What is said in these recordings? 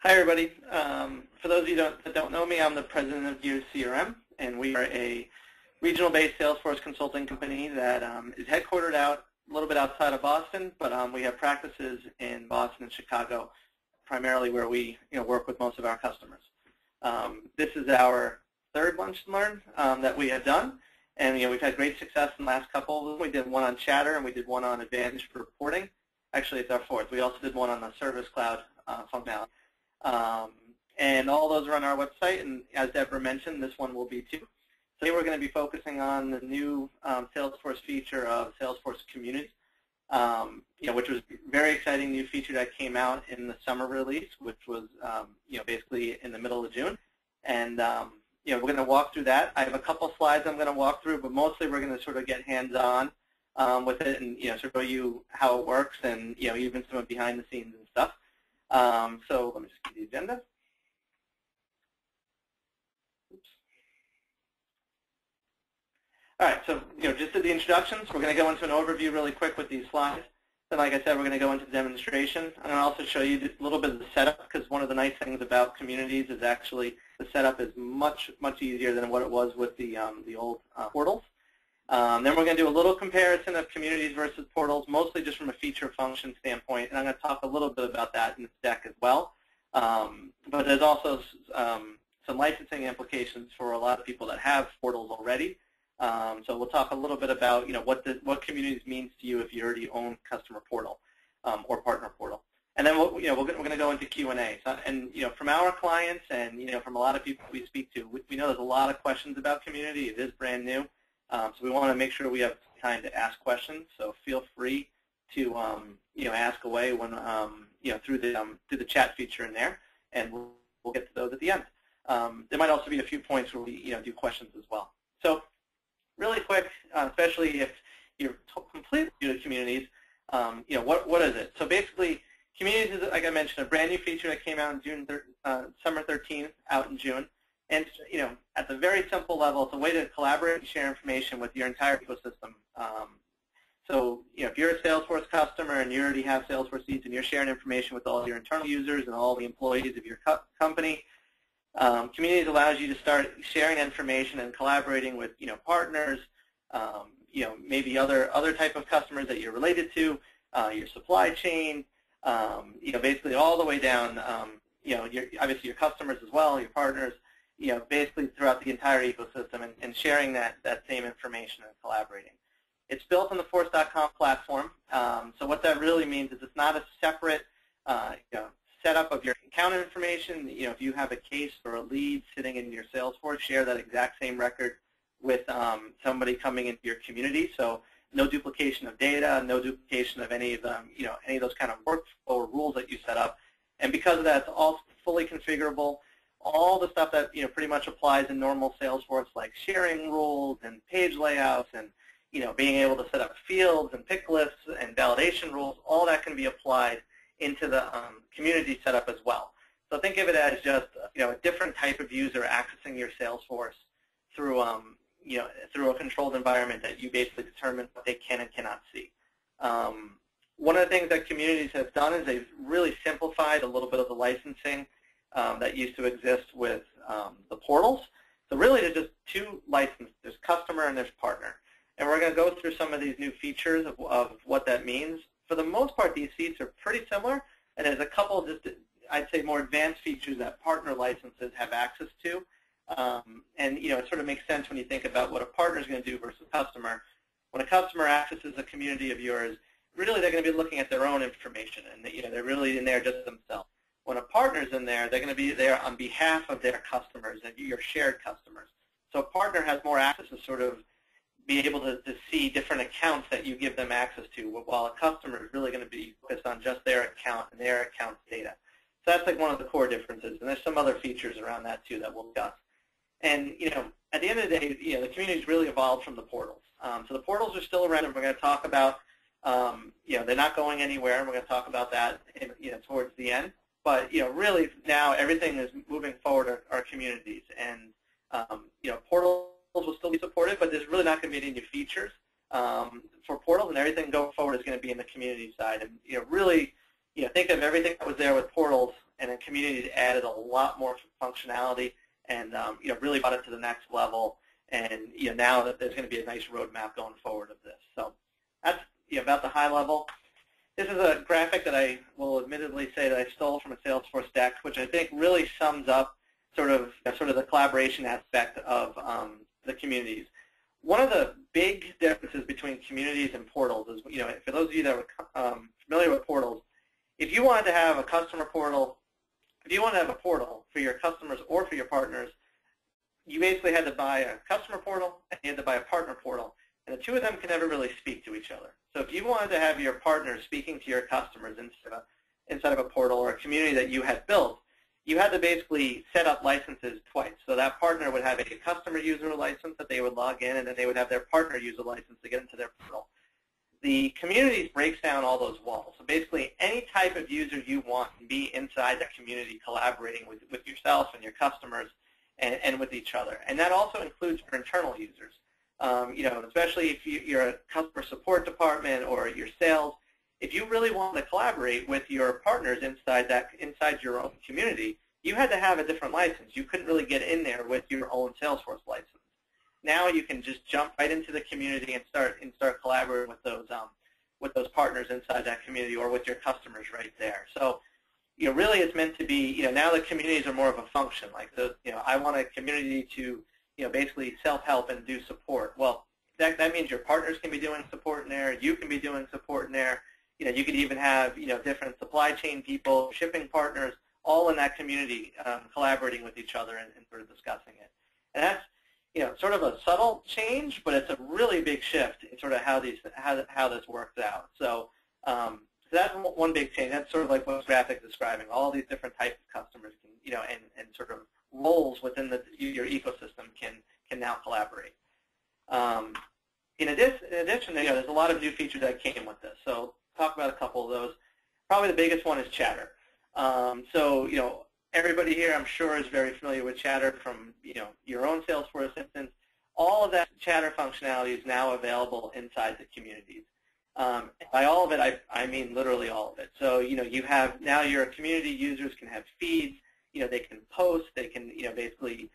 Hi, everybody. For those of you that don't know me, I'm the president of Gears CRM, and we are a regional-based Salesforce consulting company that is headquartered out a little bit outside of Boston, but we have practices in Boston and Chicago, primarily where we work with most of our customers. This is our third Lunch and Learn that we have done, and we've had great success in the last couple. We did one on Chatter, and we did one on Advantage reporting. Actually, it's our fourth. We also did one on the Service Cloud functionality. And all those are on our website, and as Deborah mentioned, this one will be too. Today we're going to be focusing on the new Salesforce feature of Salesforce Communities, which was a very exciting new feature that came out in the summer release, which was basically in the middle of June. And we're going to walk through that. I have a couple slides I'm going to walk through, but mostly we're going to sort of get hands-on with it and show you how it works and even some of behind the scenes and stuff. So let me just get the agenda. Oops. All right, so just to the introductions, we're going to go into an overview really quick with these slides. Then, like I said, we're going to go into the demonstration. I'm going to also show you a little bit of the setup, because one of the nice things about Communities is actually the setup is much easier than what it was with the old portals. Then we're going to do a little comparison of Communities versus portals, mostly just from a feature function standpoint, and I'm going to talk a little bit about that in this deck as well. But there's also some licensing implications for a lot of people that have portals already. So we'll talk a little bit about what Communities means to you if you already own customer portal or partner portal. And then we're going to go into Q&A. So, and from our clients and from a lot of people we speak to, we know there's a lot of questions about Community. It is brand new. So we want to make sure we have time to ask questions. So feel free to ask away when through the chat feature in there, and we'll get to those at the end. There might also be a few points where we do questions as well. So really quick, especially if you're completely new to Communities, what is it? So basically, Communities is, like I mentioned, a brand new feature that came out in summer 13, out in June. And at the very simple level, it's a way to collaborate and share information with your entire ecosystem. So if you're a Salesforce customer and you already have Salesforce seats and you're sharing information with all your internal users and all the employees of your company, Communities allows you to start sharing information and collaborating with partners, maybe other type of customers that you're related to, your supply chain, basically all the way down. Obviously your customers as well, your partners. Basically throughout the entire ecosystem and sharing that same information and collaborating. It's built on the Force.com platform. So what that really means is it's not a separate setup of your account information. If you have a case or a lead sitting in your Salesforce, share that exact same record with somebody coming into your community. So no duplication of data, no duplication of any of them, any of those kind of workflow or rules that you set up. And because of that, it's all fully configurable. All the stuff that pretty much applies in normal Salesforce, like sharing rules and page layouts and being able to set up fields and pick lists and validation rules, all that can be applied into the community setup as well. So think of it as just a different type of user accessing your Salesforce through through a controlled environment that you basically determine what they can and cannot see. One of the things that Communities has done is they've really simplified a little bit of the licensing that used to exist with the portals. So really there's just two licenses. There's customer and there's partner. And we're going to go through some of these new features of what that means. For the most part, these seats are pretty similar, and there's a couple of just, I'd say, more advanced features that partner licenses have access to. And it sort of makes sense when you think about what a partner is going to do versus a customer. When a customer accesses a community of yours, really they're going to be looking at their own information, and they're really in there just themselves. When a partner's in there, they're going to be there on behalf of their customers and your shared customers. So a partner has more access to sort of be able to see different accounts that you give them access to, while a customer is really going to be focused on just their account and their account's data. So that's like one of the core differences, and there's some other features around that too that we'll discuss. And at the end of the day, the Communities really evolved from the portals. So the portals are still around, and we're going to talk about, they're not going anywhere, and we're going to talk about that towards the end. But really now everything is moving forward our Communities, and portals will still be supported, but there's really not going to be any new features for portals, and everything going forward is going to be in the community side. And really, think of everything that was there with portals and then Communities added a lot more functionality and really brought it to the next level. And now that there's going to be a nice roadmap going forward of this. So that's about the high level. This is a graphic that I will admittedly say that I stole from a Salesforce deck, which I think really sums up sort of the collaboration aspect of the Communities. One of the big differences between Communities and portals is, for those of you that are familiar with portals, if you wanted to have a customer portal, if you wanted to have a portal for your customers or for your partners, you basically had to buy a customer portal and you had to buy a partner portal, and the two of them can never really speak to each other. So if you wanted to have your partners speaking to your customers inside of a portal or a community that you had built, you had to basically set up licenses twice. So that partner would have a customer user license that they would log in, and then they would have their partner user license to get into their portal. The Communities breaks down all those walls. So basically, any type of user you want can be inside that community collaborating with yourself and your customers and with each other. And that also includes your internal users. Especially if you're a customer support department or your sales, if you really want to collaborate with your partners inside your own community, you had to have a different license. You couldn't really get in there with your own Salesforce license. Now you can just jump right into the community and start collaborating with those partners inside that community or with your customers right there. So really it's meant to be, now the communities are more of a function. Like I want a community to basically self-help and do support. Well, that means your partners can be doing support in there. You can be doing support in there. You could even have different supply chain people, shipping partners, all in that community collaborating with each other and sort of discussing it. And that's sort of a subtle change, but it's a really big shift in sort of how this works out. So that's one big change. That's sort of like what this graphic is describing. All these different types of customers can, and sort of roles within your ecosystem can now collaborate. In addition, there's a lot of new features that came with this. So talk about a couple of those. Probably the biggest one is Chatter. So everybody here, I'm sure, is very familiar with Chatter from your own Salesforce instance. All of that Chatter functionality is now available inside the Communities. By all of it, I mean literally all of it. So you have now your community users can have feeds. They can post. They can basically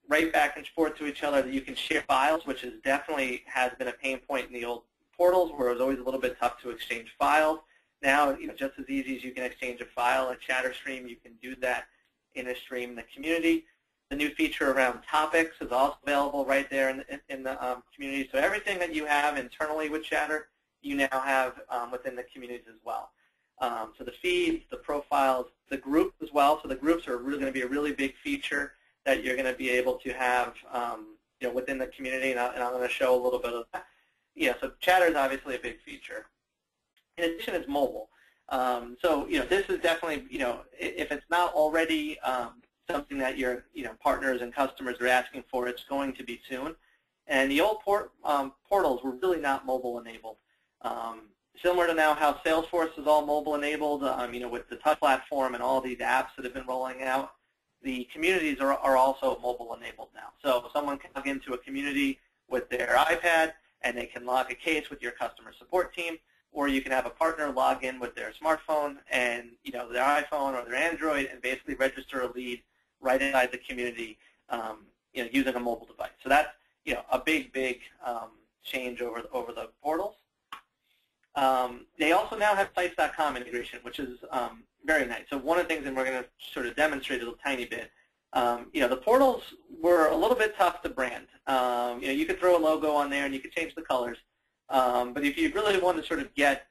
write back and forth to each other. That you can share files, which is definitely has been a pain point in the old portals, where it was always a little bit tough to exchange files. Now, just as easy as you can exchange a file, a Chatter stream, you can do that in a stream in the community. The new feature around topics is also available right there in the community. So everything that you have internally with Chatter, you now have within the communities as well. So the feeds, the profiles, the groups as well. So the groups are really going to be a really big feature that you're going to be able to have within the community, and I'm going to show a little bit of that. So Chatter is obviously a big feature. In addition, it's mobile. So this is definitely if it's not already something that your partners and customers are asking for, it's going to be soon. And the old portals were really not mobile enabled. Similar to now how Salesforce is all mobile enabled, with the touch platform and all these apps that have been rolling out, the communities are also mobile enabled now. So someone can log into a community with their iPad and they can log a case with your customer support team, or you can have a partner log in with their smartphone and their iPhone or their Android and basically register a lead right inside the community using a mobile device. So that's a big change over the portals. They also now have sites.com integration, which is very nice. So one of the things, and we're going to sort of demonstrate it a tiny bit, the portals were a little bit tough to brand. You could throw a logo on there and you could change the colors, but if you really want to sort of get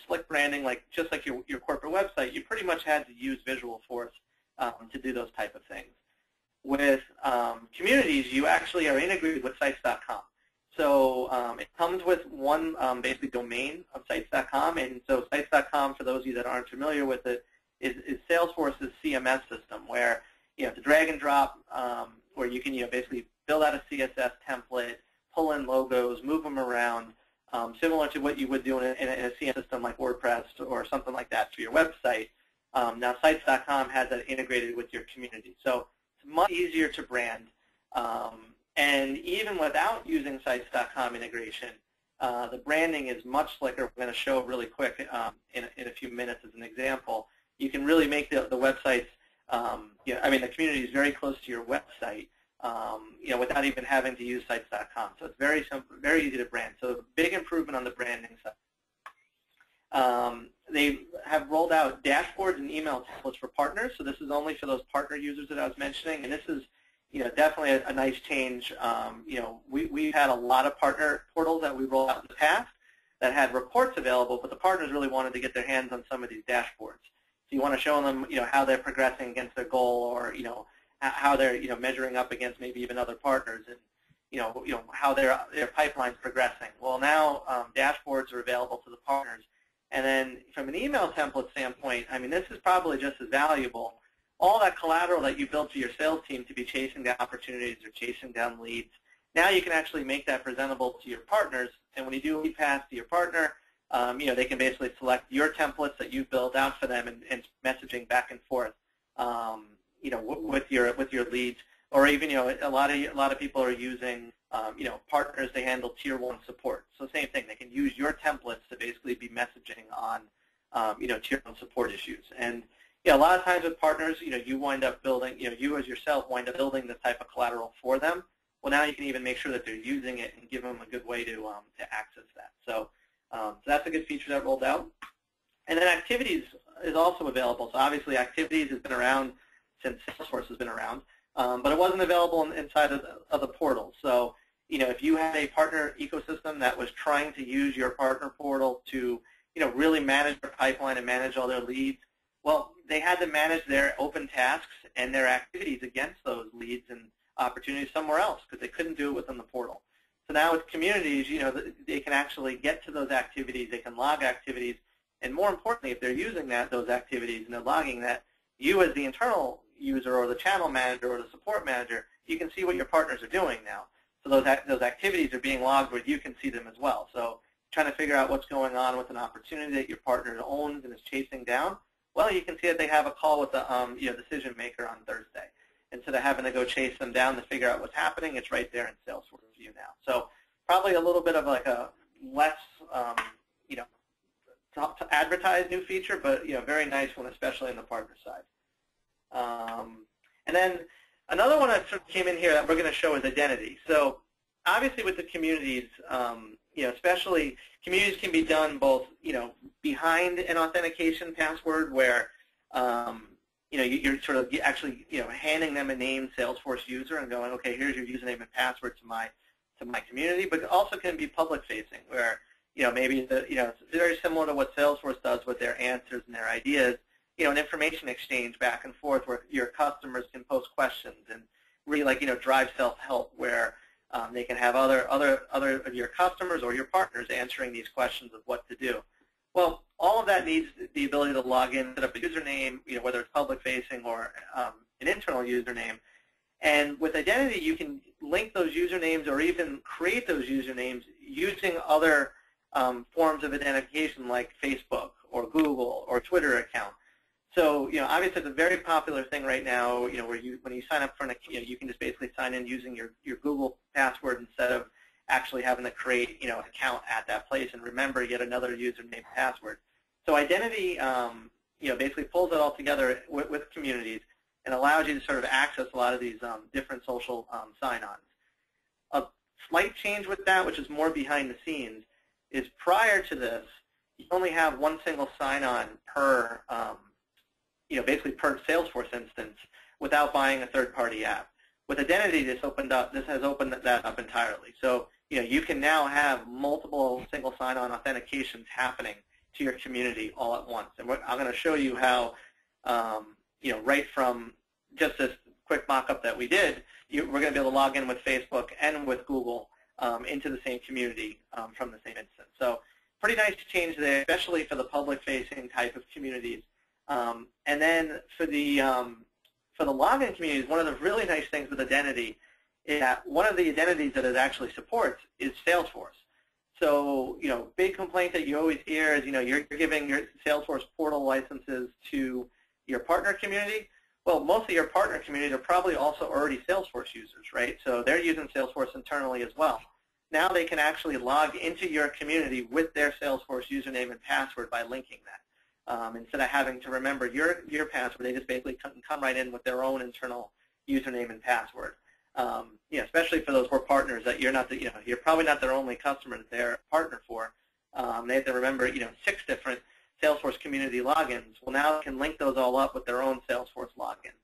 slick branding, just like your corporate website, you pretty much had to use Visualforce to do those type of things. With Communities, you actually are integrated with sites.com. So it comes with one basically domain of sites.com, and so sites.com, for those of you that aren't familiar with it, is Salesforce's CMS system, where it's a drag and drop, where you can basically build out a CSS template, pull in logos, move them around, similar to what you would do in a CMS system like WordPress or something like that for your website. Now sites.com has that integrated with your community, so it's much easier to brand. And even without using sites.com integration, the branding is much slicker. We're going to show really quick in a few minutes as an example. you can really make the websites, I mean, the community is very close to your website, without even having to use sites.com. So it's very simple, very easy to brand. So big improvement on the branding side. They have rolled out dashboards and email templates for partners. So this is only for those partner users that I was mentioning, and this is, definitely a nice change. We've had a lot of partner portals that we rolled out in the past that had reports available, but the partners really wanted to get their hands on some of these dashboards. So you want to show them, how they're progressing against their goal, or how they're, measuring up against maybe even other partners, and how their pipeline's progressing. Well, now dashboards are available to the partners. And then from an email template standpoint, I mean, this is probably just as valuable. All that collateral that you built for your sales team to be chasing down opportunities or chasing down leads, now you can actually make that presentable to your partners. And when you do a lead pass to your partner, they can basically select your templates that you've built out for them and messaging back and forth, with your leads. Or even, a lot of people are using, partners to handle tier 1 support. So same thing, they can use your templates to basically be messaging on, tier 1 support issues. And a lot of times with partners, you wind up building, you as yourself wind up building this type of collateral for them. Well, now you can even make sure that they're using it and give them a good way to access that. So that's a good feature that rolled out. And then Activities is also available. So obviously Activities has been around since Salesforce has been around, but it wasn't available inside of the portal. So if you had a partner ecosystem that was trying to use your partner portal to really manage their pipeline and manage all their leads, well, they had to manage their open tasks and their activities against those leads and opportunities somewhere else because they couldn't do it within the portal. So now with Communities, they can actually get to those activities, they can log activities, and more importantly, if they're using those activities and they're logging that, you as the internal user or the channel manager or the support manager, you can see what your partners are doing now. So those activities are being logged where you can see them as well. So trying to figure out what's going on with an opportunity that your partner owns and is chasing down, well, you can see that they have a call with the decision maker on Thursday. Instead of having to go chase them down to figure out what's happening, it's right there in Salesforce View now. So probably a little bit of like a less, to advertise new feature, but very nice one, especially on the partner side. And then another one that sort of came in here that we're going to show is identity. So obviously with the communities, especially communities can be done both, behind an authentication password where, you're sort of actually, handing them a named Salesforce user and going, okay, here's your username and password to my community. But it also can be public facing where, maybe it's very similar to what Salesforce does with their answers and their ideas. An information exchange back and forth where your customers can post questions and really drive self-help where they can have other of your customers or your partners answering these questions of what to do. Well, all of that needs the ability to log in, set up a username, whether it's public-facing or an internal username. And with identity, you can link those usernames or even create those usernames using other forms of identification like Facebook or Google or Twitter account. So, obviously it's a very popular thing right now, where when you sign up for an account, you can just basically sign in using your Google password instead of actually having to create, an account at that place and remember yet another username password. So identity, basically pulls it all together with Communities and allows you to sort of access a lot of these different social sign-ons. A slight change with that, which is more behind the scenes, is prior to this, you only have one single sign-on per basically per Salesforce instance without buying a third-party app. With identity, this has opened that up entirely. So, you can now have multiple single sign-on authentications happening to your community all at once. And I'm going to show you how, right from just this quick mock-up that we did, we're going to be able to log in with Facebook and with Google into the same community from the same instance. So, pretty nice change there, especially for the public-facing type of communities. And then for the login communities, one of the really nice things with identity is that one of the identities that it actually supports is Salesforce. So, big complaint that you always hear is, you're giving your Salesforce portal licenses to your partner community. Well, most of your partner communities are probably also already Salesforce users, right? So they're using Salesforce internally as well. Now they can actually log into your community with their Salesforce username and password by linking that. instead of having to remember your password. They just basically come right in with their own internal username and password. Especially for those partners that you're probably not their only customer that they're a partner for. They have to remember 6 different Salesforce community logins. Well, now they can link those all up with their own Salesforce login.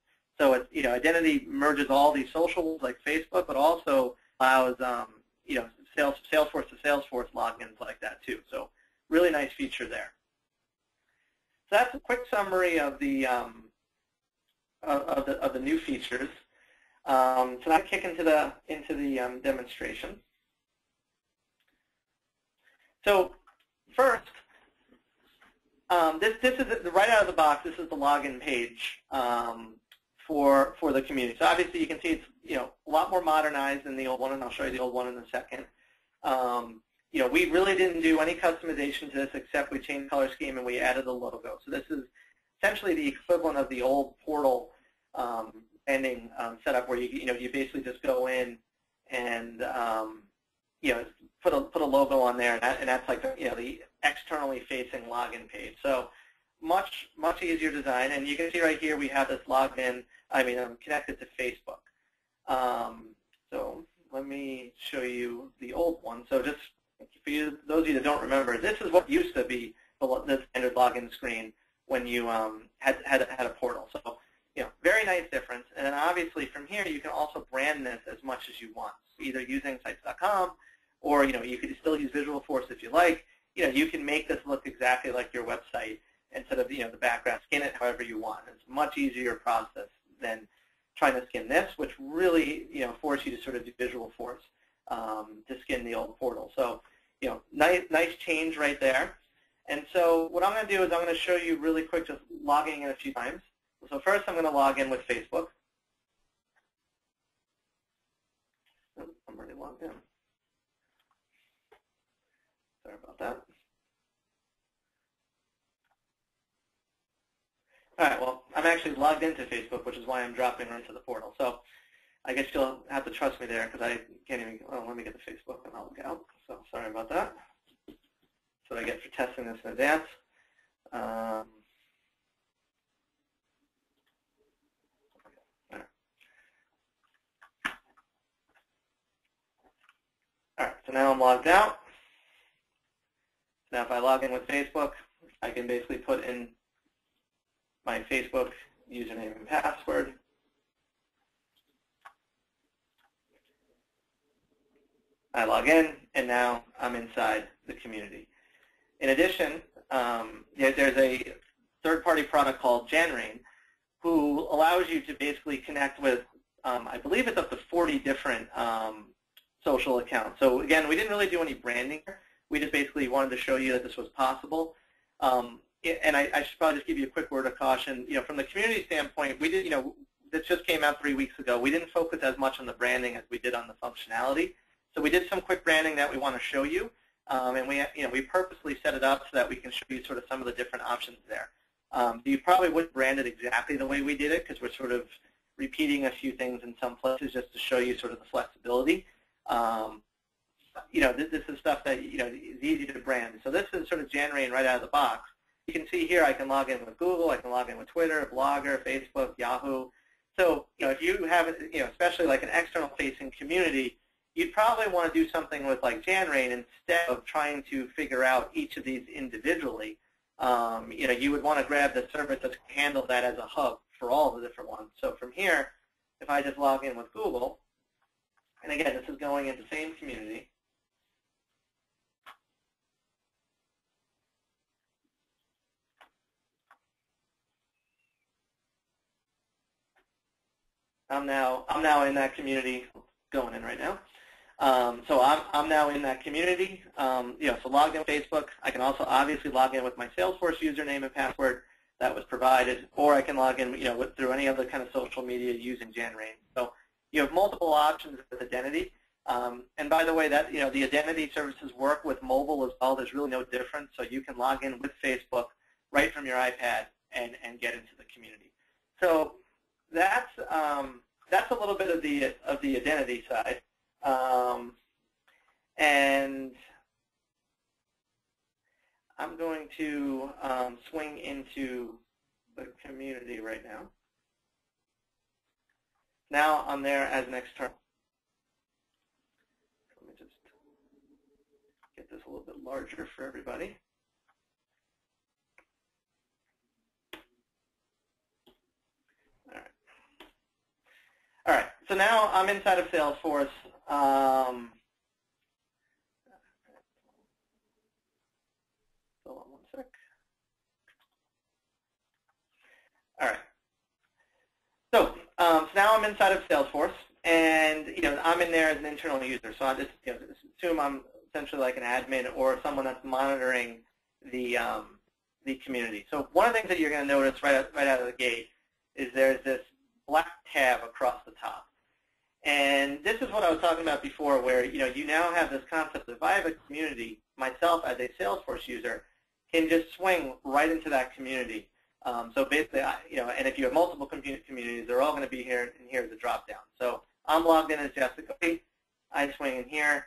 So it's, identity merges all these socials like Facebook, but also allows Salesforce to Salesforce logins like that too. So really nice feature there. So that's a quick summary of the new features. So now kick into the demonstration. So first, this is right out of the box. This is the login page for the community. So obviously you can see it's a lot more modernized than the old one, and I'll show you the old one in a second. We really didn't do any customization to this except we changed color scheme and we added a logo. So this is essentially the equivalent of the old portal ending setup where you basically just go in and put a logo on there, and that's like the externally facing login page. So much easier design, and you can see right here we have this login. I'm connected to Facebook. So let me show you the old one. So just for you, those of you that don't remember, this is what used to be the standard login screen when you had a portal. So very nice difference. And then obviously from here you can also brand this as much as you want. So either using sites.com, or you could still use Visualforce if you like. You can make this look exactly like your website instead of the background. Skin it however you want. It's a much easier process than trying to skin this, which really force you to sort of do Visualforce to skin the old portal. So nice change right there. And so what I'm going to do is I'm going to show you really quick, just logging in a few times. So first I'm going to log in with Facebook. Oh, I'm already logged in. Sorry about that. All right, well, I'm actually logged into Facebook, which is why I'm dropping into the portal. So I guess you'll have to trust me there because I can't even, let me get to Facebook and I'll log out. So sorry about that. That's what I get for testing this in advance. All right, so now I'm logged out. Now if I log in with Facebook, I can basically put in my Facebook username and password. I log in, and now I'm inside the community. In addition, there's a third-party product called Janrain, who allows you to basically connect with, I believe it's up to 40 different social accounts. So again, we didn't really do any branding. We just basically wanted to show you that this was possible. And I should probably just give you a quick word of caution. From the community standpoint, we did, this just came out 3 weeks ago. We didn't focus as much on the branding as we did on the functionality. So we did some quick branding that we want to show you, and we purposely set it up so that we can show you sort of some of the different options there. You probably wouldn't brand it exactly the way we did it because we're sort of repeating a few things in some places just to show you sort of the flexibility. This is stuff that is easy to brand. So this is sort of Janrain right out of the box. You can see here I can log in with Google, I can log in with Twitter, Blogger, Facebook, Yahoo. So if you have, especially like an external facing community, you'd probably want to do something with like Janrain instead of trying to figure out each of these individually. You would want to grab the service that's handle that as a hub for all the different ones. So from here, if I just log in with Google, and again, this is going into the same community. I'm now in that community, going in right now. So I'm now in that community. So logged in with Facebook. I can also obviously log in with my Salesforce username and password that was provided, or I can log in, through any other kind of social media using Janrain. So you have multiple options with identity. And by the way, that the identity services work with mobile as well. There's really no difference. So you can log in with Facebook right from your iPad and get into the community. So that's a little bit of the identity side. And I'm going to swing into the community right now. Now I'm there as an external. Let me just get this a little bit larger for everybody. All right, so now I'm inside of Salesforce. Hold on one sec. All right. So now I'm inside of Salesforce, and I'm in there as an internal user. So I just assume I'm essentially like an admin or someone that's monitoring the community. So one of the things that you're going to notice right out of the gate is there's this black tab across the top. And this is what I was talking about before, where you now have this concept that if I have a community, myself as a Salesforce user can just swing right into that community. So basically, and if you have multiple communities, they're all going to be here, and here's the drop down. So I'm logged in as Jessica White. I swing in here,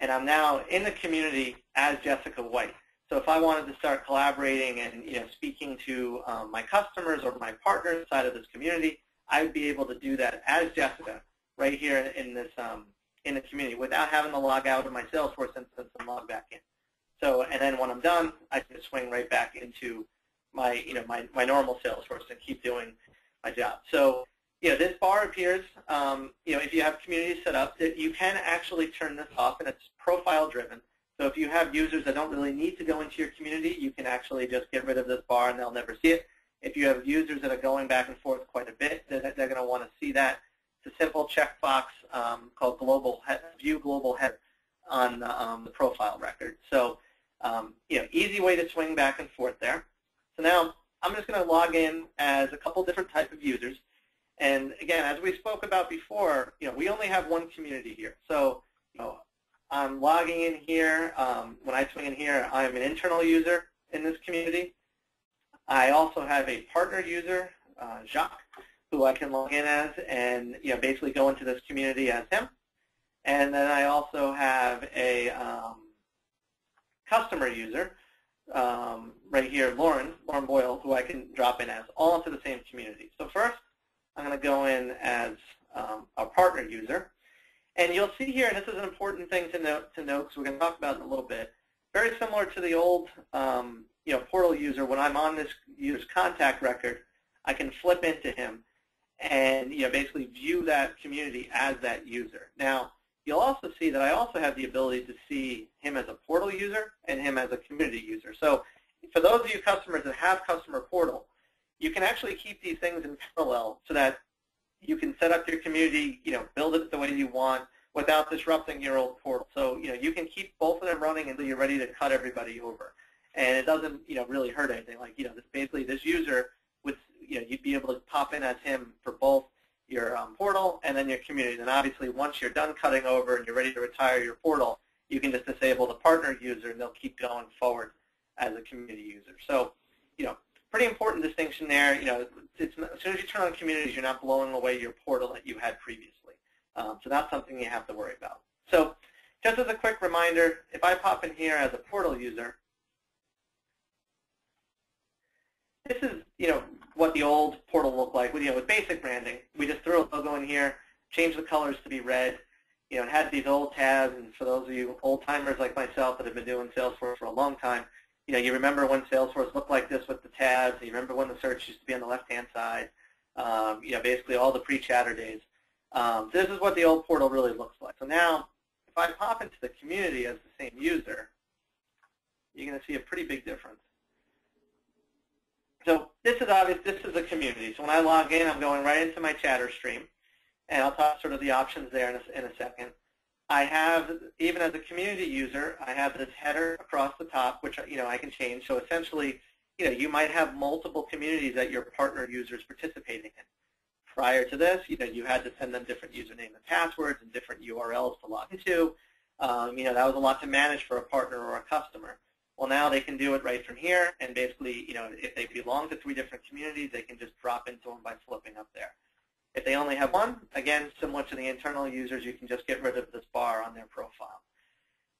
and I'm now in the community as Jessica White. So if I wanted to start collaborating and speaking to my customers or my partners inside of this community, I would be able to do that as Jessica right here in this in the community without having to log out of my Salesforce instance and log back in. So and then when I'm done, I can swing right back into my my normal Salesforce and keep doing my job. So this bar appears. If you have communities set up, that you can actually turn this off, and it's profile driven. So if you have users that don't really need to go into your community, you can actually just get rid of this bar and they'll never see it. If you have users that are going back and forth quite a bit, they're going to want to see that. It's a simple checkbox called View Global Header on the profile record. So easy way to swing back and forth there. So now I'm just going to log in as a couple different types of users. And again, as we spoke about before, we only have one community here. So I'm logging in here. When I swing in here, I'm an internal user in this community. I also have a partner user, Jacques, who I can log in as and basically go into this community as him. And then I also have a customer user right here, Lauren Boyle, who I can drop in as, all into the same community. So first, I'm going to go in as a partner user. And you'll see here, and this is an important thing to note because we're going to talk about it in a little bit, very similar to the old portal user. When I'm on this user's contact record, I can flip into him and basically view that community as that user. Now, you'll also see that I also have the ability to see him as a portal user and him as a community user. So for those of you customers that have customer portal, you can actually keep these things in parallel so that you can set up your community, build it the way you want without disrupting your old portal. So, you can keep both of them running until you're ready to cut everybody over. And it doesn't, really hurt anything. Like, basically this user would, you'd be able to pop in as him for both your portal and then your community. And obviously once you're done cutting over and you're ready to retire your portal, you can just disable the partner user and they'll keep going forward as a community user. So, pretty important distinction there. As soon as you turn on communities, you're not blowing away your portal that you had previously. So that's something you have to worry about. So just as a quick reminder, if I pop in here as a portal user, this is what the old portal looked like with basic branding. We just threw a logo in here, changed the colors to be red. It had these old tabs, and for those of you old-timers like myself that have been doing Salesforce for a long time, you remember when Salesforce looked like this with the tabs. You remember when the search used to be on the left-hand side. Basically all the pre-chatter days. This is what the old portal really looks like. So now, if I pop into the community as the same user, you're going to see a pretty big difference. So this is obvious. This is a community. So when I log in, I'm going right into my chatter stream, and I'll talk sort of the options there in a second. I have, even as a community user, I have this header across the top, which I can change. So essentially, you might have multiple communities that your partner users participating in. Prior to this, you had to send them different username and passwords and different URLs to log into. That was a lot to manage for a partner or a customer. Well, now they can do it right from here, and basically, if they belong to 3 different communities, they can just drop into them by flipping up there. If they only have one, again, similar to the internal users, you can just get rid of this bar on their profile.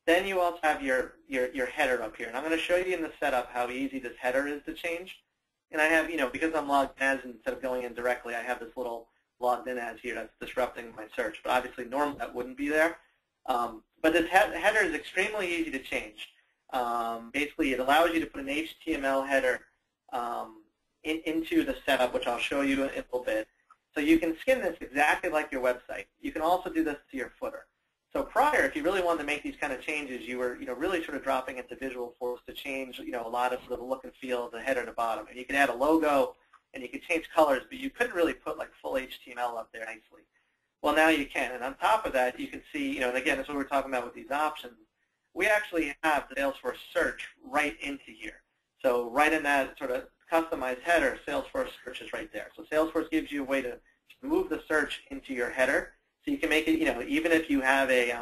Then you also have your header up here. And I'm going to show you in the setup how easy this header is to change. And I have, because I'm logged in as, instead of going in directly, I have this little logged in as here that's disrupting my search. But obviously, normally that wouldn't be there. But this header is extremely easy to change. Basically, it allows you to put an HTML header into the setup, which I'll show you in a little bit. So you can skin this exactly like your website. You can also do this to your footer. So prior, if you really wanted to make these kind of changes, you were really sort of dropping into Visualforce to change a lot of the look and feel of the header to bottom. And you could add a logo, and you could change colors, but you couldn't really put like full HTML up there nicely. Well, now you can. And on top of that, you can see, and again, that's what we're talking about with these options. We actually have the Salesforce search right into here. So right in that sort of customized header, Salesforce search is right there. So Salesforce gives you a way to move the search into your header. So you can make it, even if you have a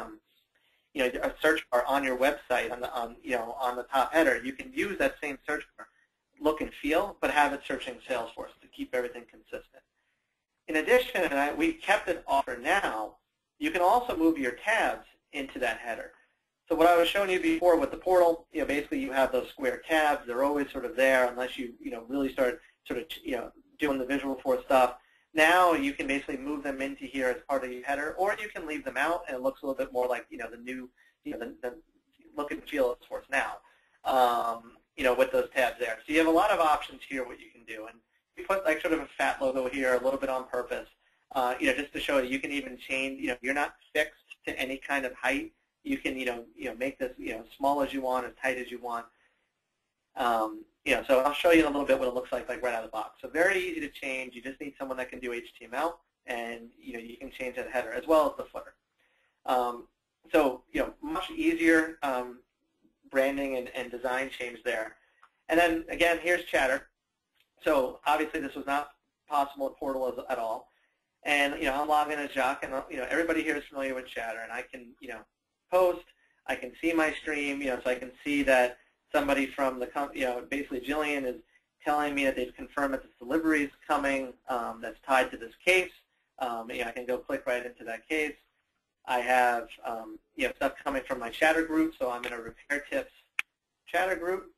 search bar on your website on the top header, you can use that same search bar look and feel, but have it searching Salesforce to keep everything consistent. In addition, and we kept it off for now, you can also move your tabs into that header. So what I was showing you before with the portal, basically you have those square tabs. They're always sort of there unless you really start sort of doing the Visualforce stuff. Now you can basically move them into here as part of your header, or you can leave them out, and it looks a little bit more like the new the look and feel of Salesforce now. With those tabs there. So you have a lot of options here what you can do, and we put like sort of a fat logo here a little bit on purpose, just to show you can even change. You're not fixed to any kind of height. You can make this as small as you want, as tight as you want. So I'll show you in a little bit what it looks like right out of the box. So very easy to change. You just need someone that can do HTML, and you can change that header as well as the footer. So much easier branding and design change there. And then again, here's Chatter. So obviously this was not possible at Portal at all. And I'm logged in as Jacques, and everybody here is familiar with Chatter, and I can post. I can see my stream, so I can see that somebody from the basically Jillian is telling me that they've confirmed that this delivery is coming that's tied to this case. I can go click right into that case. I have stuff coming from my Chatter group, so I'm in a repair tips Chatter group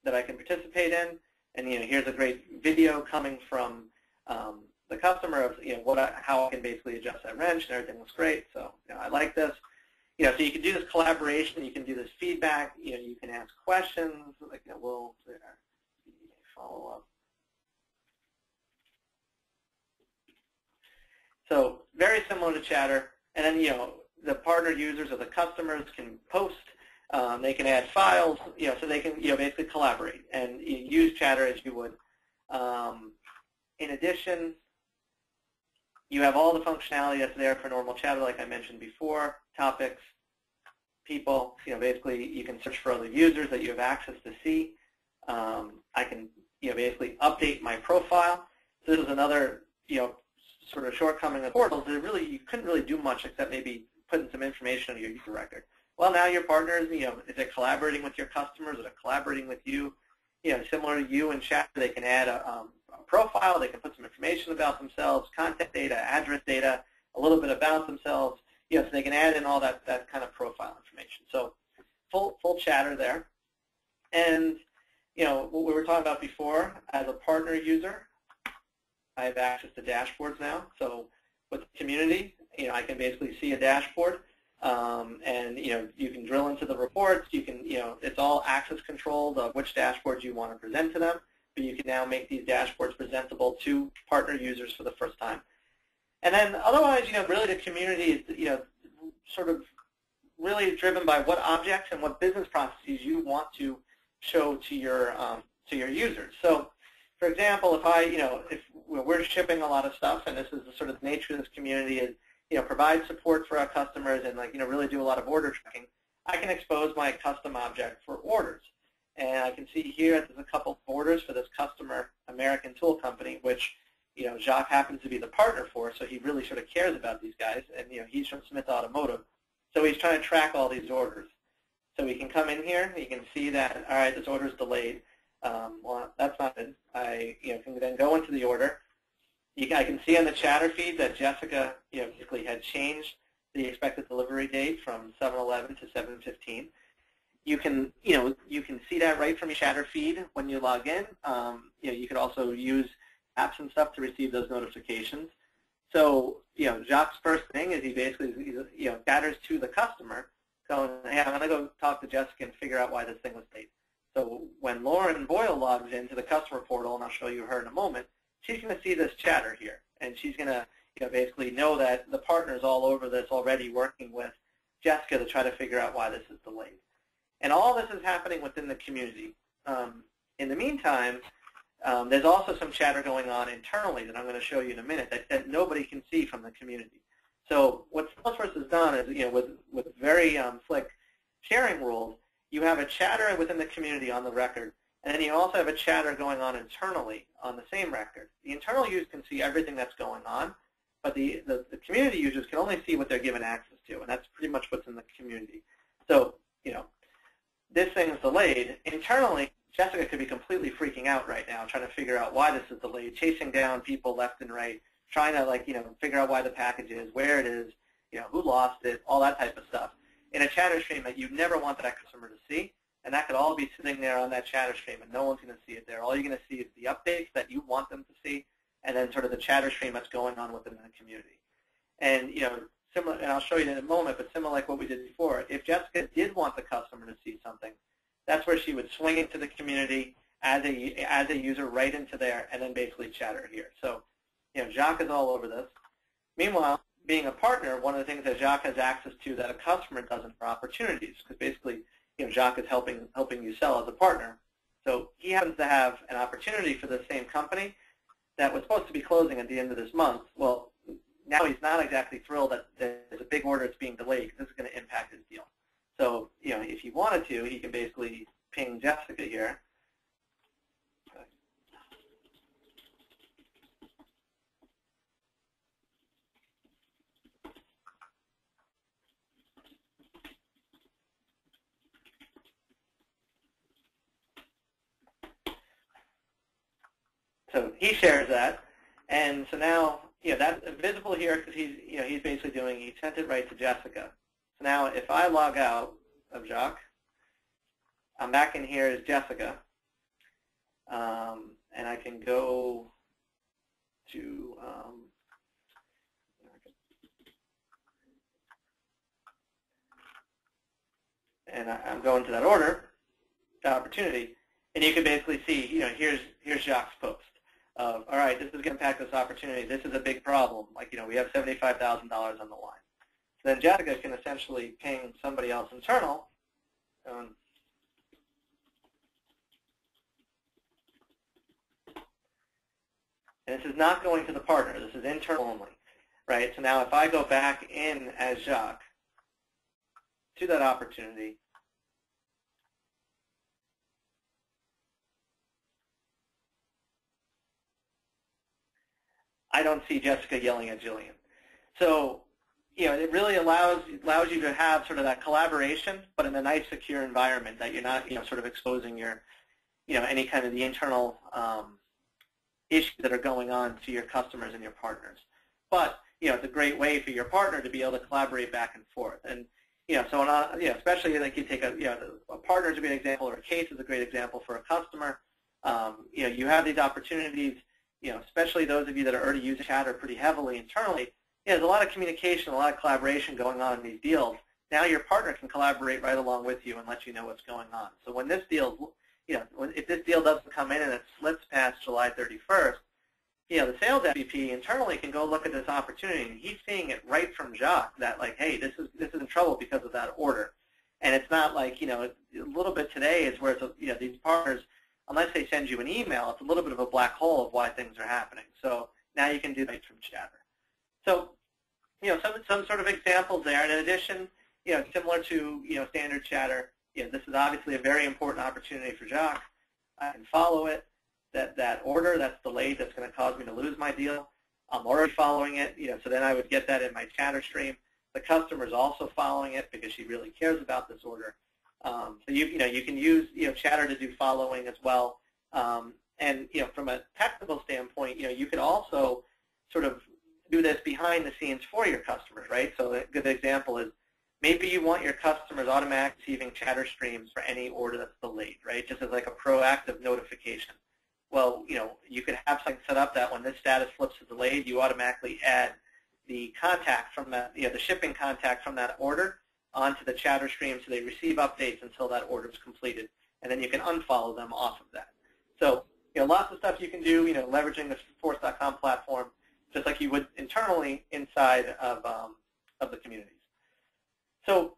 that I can participate in. And here's a great video coming from the customer of how I can basically adjust that wrench, and everything looks great. So I like this. So you can do this collaboration, you can do this feedback, you can ask questions, like we'll follow up. So very similar to Chatter, and then the partner users or the customers can post, they can add files, so they can basically collaborate and use Chatter as you would. In addition, you have all the functionality that's there for normal Chatter, like I mentioned before, topics, people, basically you can search for other users that you have access to see. I can, basically update my profile. So this is another, sort of shortcoming of Portal. You couldn't really do much except maybe putting some information on your user record. Well, now your partners, if they're collaborating with your customers or they're collaborating with you, similar to you and Chatter, they can add a profile, they can put some information about themselves, contact data, address data, a little bit about themselves, so they can add in all that kind of profile information. So full Chatter there. And, what we were talking about before, as a partner user, I have access to dashboards now. So with the community, I can basically see a dashboard, and, you can drill into the reports. You can, it's all access controlled of which dashboards you want to present to them. But you can now make these dashboards presentable to partner users for the first time. And then otherwise, really the community is, sort of really driven by what objects and what business processes you want to show to your users. So, for example, if we're shipping a lot of stuff, and this is the sort of nature of this community is, provide support for our customers and really do a lot of order tracking, I can expose my custom object for orders. And I can see here there's a couple of orders for this customer American tool company, which Jacques happens to be the partner for, so he really sort of cares about these guys. And he's from Smith Automotive, so he's trying to track all these orders. So we can come in here, you can see that, all right, this order is delayed. Well, that's not it. I can then go into the order. I can see on the Chatter feed that Jessica basically had changed the expected delivery date from 7/11 to 7/15. You can see that right from your chatter feed when you log in. You could also use apps and stuff to receive those notifications. So, Jacques' first thing is he basically, chatters to the customer, going, hey, I'm going to go talk to Jessica and figure out why this thing was late. So when Lauren Boyle logs into the customer portal, and I'll show you her in a moment, she's going to see this chatter here, and she's going to basically know that the partner's all over this already working with Jessica to try to figure out why this is delayed. And all this is happening within the community. In the meantime, there's also some chatter going on internally that I'm going to show you in a minute that nobody can see from the community. So what Salesforce has done is, with very slick sharing rules, you have a chatter within the community on the record, and then you also have a chatter going on internally on the same record. The internal users can see everything that's going on, but the community users can only see what they're given access to, and that's pretty much what's in the community. So, this thing is delayed. Internally, Jessica could be completely freaking out right now, trying to figure out why this is delayed, chasing down people left and right, trying to figure out why the package is, where it is, who lost it, all that type of stuff. In a chatter stream that you never want that customer to see, and that could all be sitting there on that chatter stream, and no one's going to see it there. All you're going to see is the updates that you want them to see, and then sort of the chatter stream that's going on within the community. And similar, and I'll show you in a moment, but similar like what we did before, if Jessica did want the customer to see something, that's where she would swing into the community as a user right into there, and then basically chatter here. So, Jacques is all over this. Meanwhile, being a partner, one of the things that Jacques has access to that a customer doesn't are opportunities, because basically, Jacques is helping you sell as a partner. So he happens to have an opportunity for the same company that was supposed to be closing at the end of this month. Well, now he's not exactly thrilled that there's a big order that's being delayed, because this is going to impact his deal. So, if he wanted to, he can basically ping Jessica here. So he shares that, and so now, that's visible here because he's basically he sent it right to Jessica. So now if I log out of Jacques, I'm back in here as Jessica, and I can go to, and I'm going to that order, that opportunity, and you can basically see, here's Jacques' post of, all right, this is going to impact this opportunity. This is a big problem. We have $75,000 on the line. So then Jessica can essentially ping somebody else internal. And this is not going to the partner. This is internal only, right? So now if I go back in as Jacques to that opportunity, I don't see Jessica yelling at Jillian. So, it really allows you to have sort of that collaboration, but in a nice, secure environment that you're not, sort of exposing your, any kind of the internal issues that are going on to your customers and your partners. But, it's a great way for your partner to be able to collaborate back and forth. And, so especially like you take a partner to be an example, or a case is a great example for a customer. You have these opportunities. Especially those of you that are already using chatter pretty heavily internally, there's a lot of communication, a lot of collaboration going on in these deals. Now your partner can collaborate right along with you and let you know what's going on. So when this deal, if this deal doesn't come in and it slips past July 31st, the sales MVP internally can go look at this opportunity, and he's seeing it right from Jacques that, like, hey, this is in trouble because of that order. And it's not like, a little bit today is where it's, these partners, unless they send you an email, it's a little bit of a black hole of why things are happening. So now you can do that from chatter. So, some sort of examples there. And in addition, similar to, standard chatter, this is obviously a very important opportunity for Jacques. I can follow it. That order that's delayed, that's going to cause me to lose my deal, I'm already following it. So then I would get that in my chatter stream. The customer's also following it because she really cares about this order. So you can use chatter to do following as well, and from a technical standpoint, you could also sort of do this behind behind the scenes for your customers, right? So a good example is maybe you want your customers automatically receiving chatter streams for any order that's delayed, right? Just as like a proactive notification. Well, you could have something set up that when this status flips to delayed, you automatically add the contact from that, the shipping contact from that order onto the chatter stream so they receive updates until that order is completed, and then you can unfollow them off of that. So, lots of stuff you can do, leveraging the Force.com platform, just like you would internally inside of the communities. So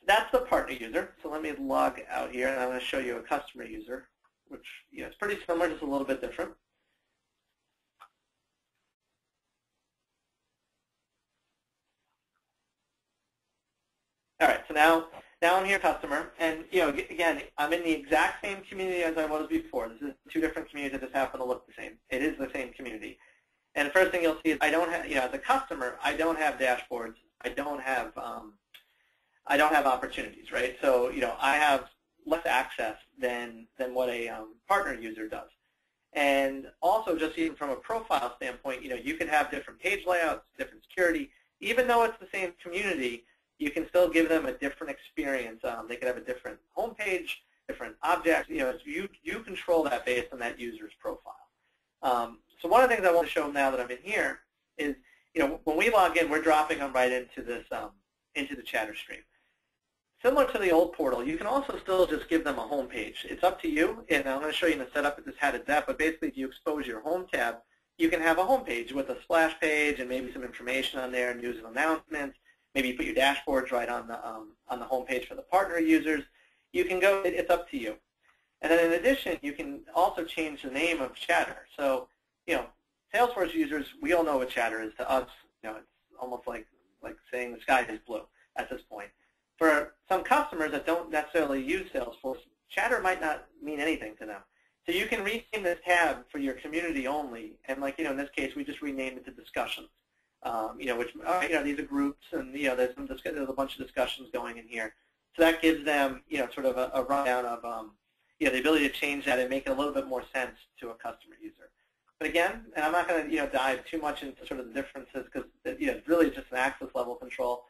that's the partner user. So let me log out here, and I'm going to show you a customer user, which is pretty similar, just a little bit different. All right, so now I'm here, customer, and again, I'm in the exact same community as I was before. This is two different communities that just happen to look the same. It is the same community. And the first thing you'll see is I don't have, as a customer, I don't have dashboards. I don't have opportunities, right? So, I have less access than what a partner user does. And also, just even from a profile standpoint, you can have different page layouts, different security. Even though it's the same community, you can still give them a different experience. They could have a different homepage, different objects. You control that based on that user's profile. So one of the things I want to show now that I'm in here is, when we log in, we're dropping them right into this into the chatter stream. Similar to the old portal, you can also still just give them a home page. It's up to you, and I'm going to show you in the setup that this had it's at, but basically if you expose your home tab, you can have a home page with a splash page and maybe some information on there, news and announcements. Maybe you put your dashboards right on the home page for the partner users. You can go, it's up to you. And then in addition, you can also change the name of chatter. So, Salesforce users, we all know what chatter is. To us, it's almost like saying the sky is blue at this point. For some customers that don't necessarily use Salesforce, chatter might not mean anything to them. So you can rename this tab for your community only, and in this case, we just renamed it to discussions. Which these are groups, and there's a bunch of discussions going in here. So that gives them sort of a rundown of the ability to change that and make it a little bit more sense to a customer user. But again, and I'm not going to dive too much into sort of the differences because it's really just an access level control.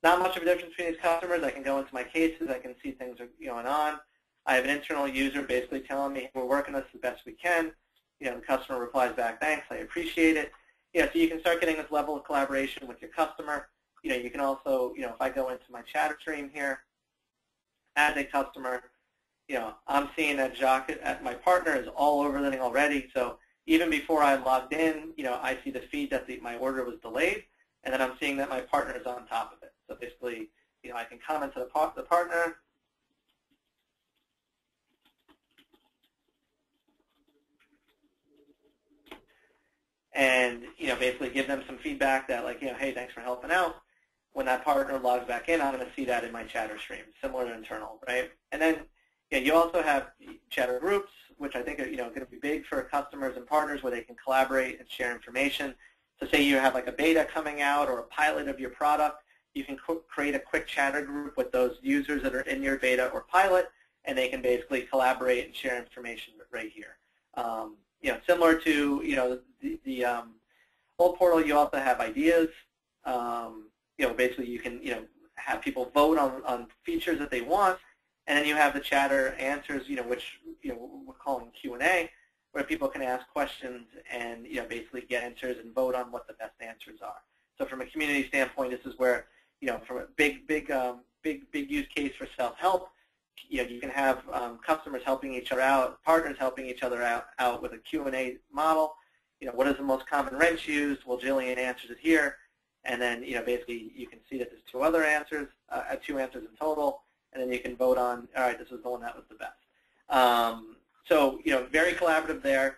Not much of a difference between these customers. I can go into my cases. I can see things are going on. I have an internal user basically telling me we're working this the best we can. The customer replies back, thanks, I appreciate it. So you can start getting this level of collaboration with your customer. You can also, if I go into my chatter stream here, as a customer, I'm seeing that Jacques, my partner, is all over everything already. So even before I logged in, I see the feed that my order was delayed, and then I'm seeing that my partner is on top of it. So basically, I can comment to the partner. And basically give them some feedback that hey, thanks for helping out. When that partner logs back in, I'm going to see that in my chatter stream, similar to internal, right? And then you also have chatter groups, which I think are going to be big for customers and partners where they can collaborate and share information. So say you have a beta coming out or a pilot of your product, you can create a quick chatter group with those users that are in your beta or pilot, and they can basically collaborate and share information right here. Similar to the old portal, you also have ideas. Basically you can have people vote on features that they want, and then you have the chatter answers, which we're calling Q&A, where people can ask questions and basically get answers and vote on what the best answers are. So from a community standpoint, this is where from a big use case for self-help. You can have customers helping each other out, partners helping each other out with a Q&A model. What is the most common wrench used? Well, Jillian answers it here. And then, basically you can see that there's two answers in total. And then you can vote on, all right, this was the one that was the best. So, very collaborative there.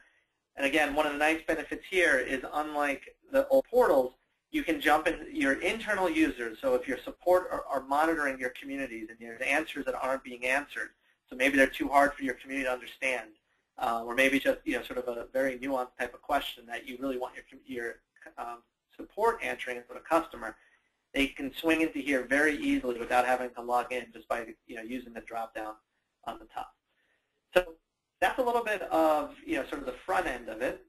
And again, one of the nice benefits here is unlike the old portals, you can jump in your internal users. So if your support are monitoring your communities and there's answers that aren't being answered, so maybe they're too hard for your community to understand, or maybe just sort of a very nuanced type of question that you really want your support answering for the customer, they can swing into here very easily without having to log in just by using the drop down on the top. So that's a little bit of sort of the front end of it.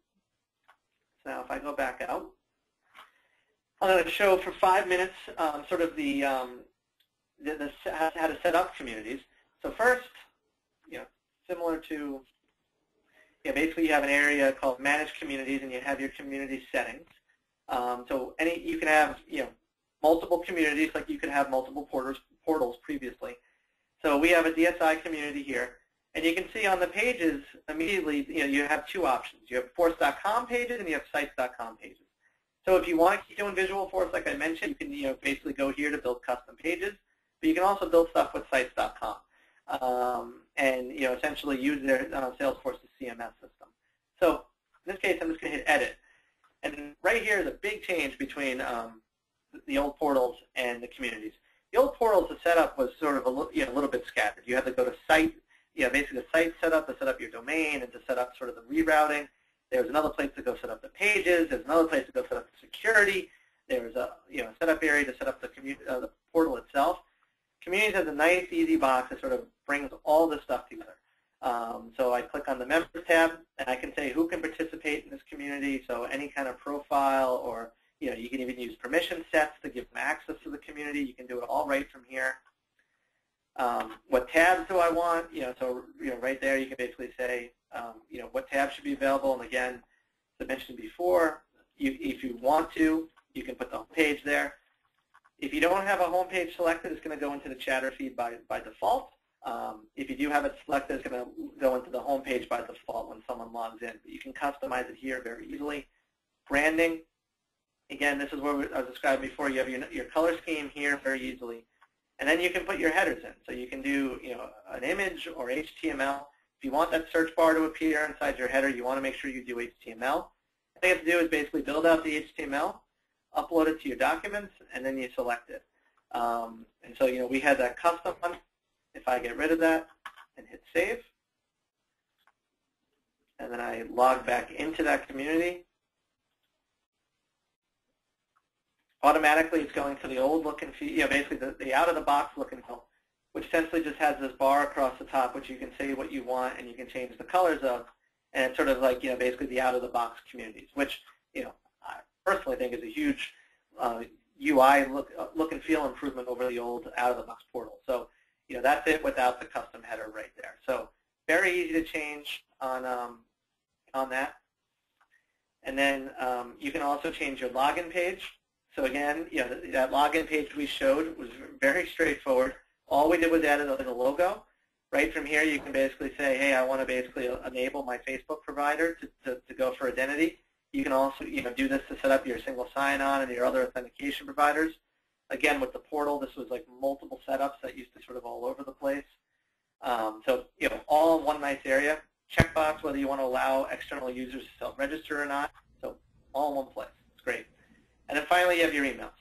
So now if I go back out. I'm going to show for 5 minutes sort of how to set up communities. So first, similar to, basically you have an area called Manage Communities, and you have your community settings. So you can have multiple communities, like you could have multiple portals previously. So we have a DSI community here, and you can see on the pages immediately, you have two options. You have force.com pages and you have sites.com pages. So if you want to keep doing Visual Force, like I mentioned, you can basically go here to build custom pages, but you can also build stuff with sites.com and essentially use their Salesforce's CMS system. So in this case, I'm just going to hit Edit, and right here is a big change between the old portals and the communities. The old portals, the setup was sort of a little bit scattered. You had to go to site, basically the site setup to set up your domain and to set up sort of the rerouting. There was another place to go set up the pages. There's another place to go set up the security. There was a setup area to set up the portal itself. Communities has a nice, easy box that sort of brings all this stuff together. So I click on the Members tab, and I can say who can participate in this community. So any kind of profile, or you can even use permission sets to give them access to the community. You can do it all right from here. What tabs do I want? So right there you can basically say what tabs should be available. And again, as I mentioned before, if you want to, you can put the home page there. If you don't have a home page selected, it's going to go into the chatter feed by default. If you do have it selected, it's going to go into the home page by default when someone logs in. But you can customize it here very easily. Branding, again, this is where I was describing before. You have your color scheme here very easily. And then you can put your headers in. So you can do an image or HTML. If you want that search bar to appear inside your header, you want to make sure you do HTML. All you have to do is basically build out the HTML, upload it to your documents, and then you select it. And so we had that custom one. If I get rid of that and hit Save, and then I log back into that community, automatically it's going to the old look and feel, basically the out-of-the-box look and feel, which essentially just has this bar across the top, which you can say what you want and you can change the colors of, and it's sort of like basically the out-of-the-box communities, which I personally think is a huge UI look and feel improvement over the old out-of-the-box portal. So that's it without the custom header right there. So very easy to change on that. And then you can also change your login page. So again, that login page we showed was very straightforward. All we did was add a logo. Right from here, you can basically say, hey, I want to basically enable my Facebook provider to go for identity. You can also do this to set up your single sign-on and your other authentication providers. Again, with the portal, this was like multiple setups that used to sort of all over the place. So all in one nice area. Checkbox whether you want to allow external users to self-register or not. So all in one place. It's great. And then finally, you have your emails.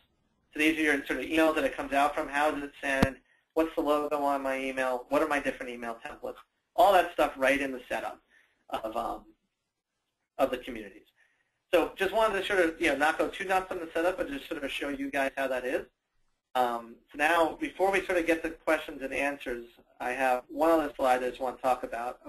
So these are your sort of emails that it comes out from. How does it send? What's the logo on my email? What are my different email templates? All that stuff right in the setup of the communities. So just wanted to sort of not go too nuts on the setup, but just sort of show you guys how that is. So now, before we sort of get to questions and answers, I have one other slide I just want to talk about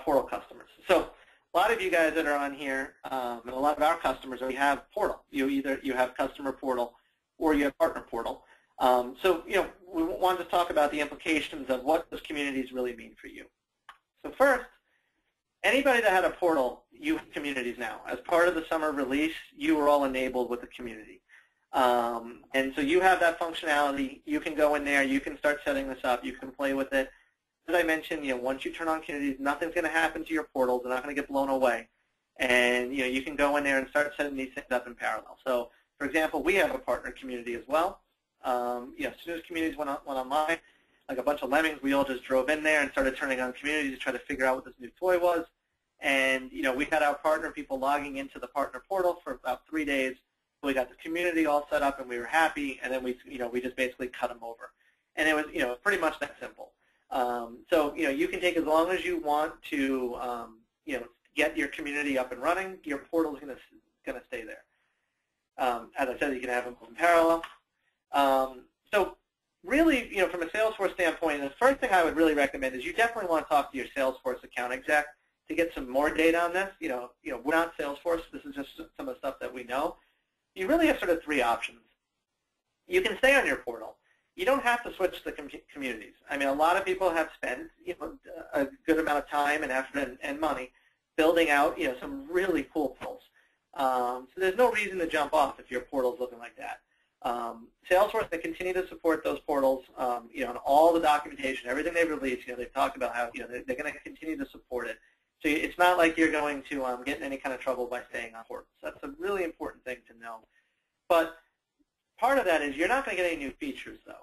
portal customers. So a lot of you guys that are on here, and a lot of our customers already have portal. You have customer portal or you have partner portal. So we wanted to talk about the implications of what those communities really mean for you. So first, anybody that had a portal, you have communities now. As part of the summer release, you were all enabled with the community. And so you have that functionality. You can go in there. You can start setting this up. You can play with it. As I mentioned, once you turn on communities, nothing's going to happen to your portals. They're not going to get blown away. And you can go in there and start setting these things up in parallel. So, for example, we have a partner community as well. As soon as communities went online, like a bunch of lemmings, we all just drove in there and started turning on communities to try to figure out what this new toy was. And we had our partner people logging into the partner portal for about 3 days. We got the community all set up, and we were happy. And then we just basically cut them over. And it was pretty much that simple. So you can take as long as you want to get your community up and running. Your portal is going to stay there. As I said, you can have them in parallel. So really, from a Salesforce standpoint, the first thing I would really recommend is you definitely want to talk to your Salesforce account exec to get some more data on this, we're not Salesforce. This is just some of the stuff that we know. You really have sort of three options. You can stay on your portal. You don't have to switch to communities. I mean, a lot of people have spent a good amount of time and effort and money building out some really cool portals. So there's no reason to jump off if your portal is looking like that. Salesforce, they continue to support those portals, and all the documentation, everything they've released. They've talked about how they're going to continue to support it. So it's not like you're going to get in any kind of trouble by staying on portals. That's a really important thing to know. But part of that is you're not going to get any new features, though.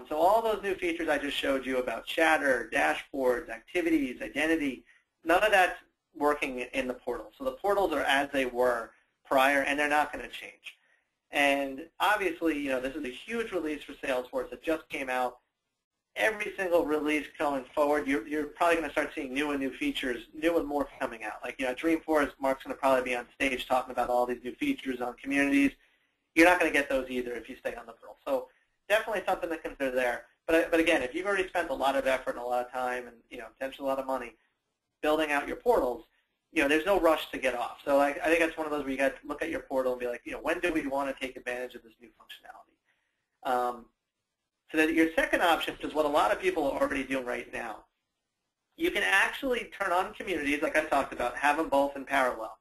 So all those new features I just showed you about chatter, dashboards, activities, identity, none of that's working in the portal. So the portals are as they were prior, and they're not going to change. And obviously, this is a huge release for Salesforce. It just came out. Every single release going forward, you're probably going to start seeing new and new features, new and more coming out. Like, Dreamforce, Mark's going to probably be on stage talking about all these new features on communities. You're not going to get those either if you stay on the portal. So definitely something to consider there. But again, if you've already spent a lot of effort and a lot of time and potentially a lot of money building out your portals, there's no rush to get off. So I think that's one of those where you got to look at your portal and be like, when do we want to take advantage of this new functionality? So that your second option, which is what a lot of people are already doing right now, you can actually turn on communities, like I talked about, have them both in parallel,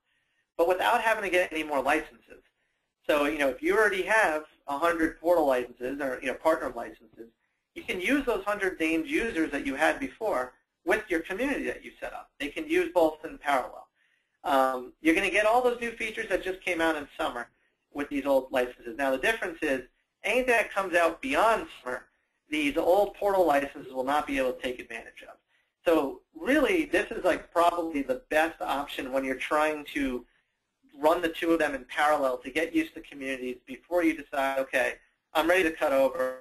but without having to get any more licenses. So if you already have 100 portal licenses or partner licenses, you can use those 100 named users that you had before with your community that you set up. They can use both in parallel. You're going to get all those new features that just came out in summer with these old licenses. Now the difference is anything that comes out beyond summer, these old portal licenses will not be able to take advantage of. So really, this is like probably the best option when you're trying to run the two of them in parallel to get used to communities before you decide, okay, I'm ready to cut over.